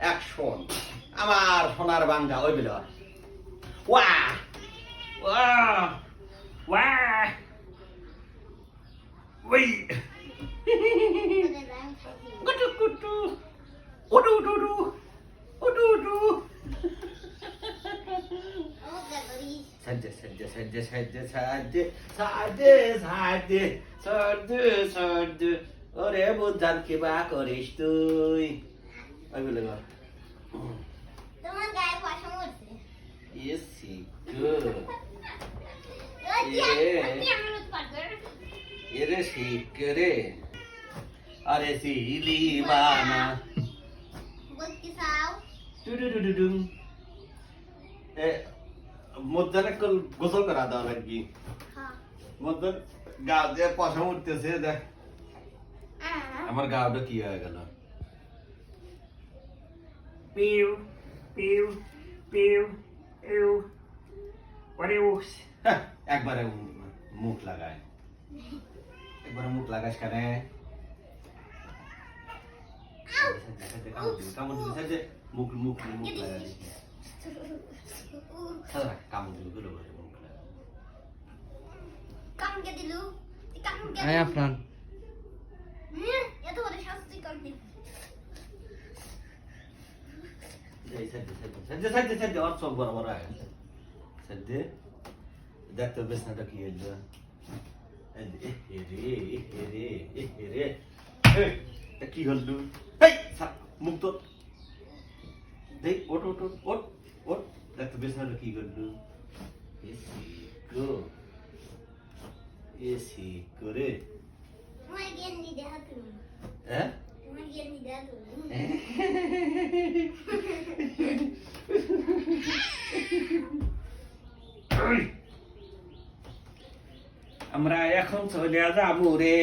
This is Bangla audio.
অ্যাকশন আমার সোনার বাঙ্গা ওই বিল ওয়া ওয়া ওয়া ওই গুটু গুটু ওটু ওটু ওটু ওটু সাজে সাজে সাজে সাজে সাজে সাজে সাজে সাজে সাজে ওরে বুঝার কি বা করিস তুই ওই বলে গো তোমার গায়ে পশম উঠছে ইয়েসি গো এরে শিখ রে আরে সিলি বানা বলকি সাও টুডুডুডুডুম এ মজ্জানে কল গোসল করা দাও লাগি হ্যাঁ মজ্জান গা যে পশম উঠতেছে দেখ আমার গাওটা কি হয়ে গেল পিউ পিউ পিউ ইউ ওরে উস একবারে মুখ লাগায় একবারে মুখ লাগাস কেন কামড় দিলে মুখ মুখ মুখ লাগাই কামড় দিল গুলো বলে মুখ লাগা কামড় কে দিলু কামড় কে আয় আপনার এত বড় শাস্তি করবি সহ্য আর সব বরাবর আগে সহ্য দেখতে বেশ না কি হইলো কি হলো মুখ তো দেখ ওট ওট ওট ওট দেখতে বেশ না কি করলো এসি করে তোমার জ্ঞান দি দেয়া তুমি হ্যাঁ তোমার জ্ঞান দি দেয়া তুমি আমরা এখন চলে যাবো রে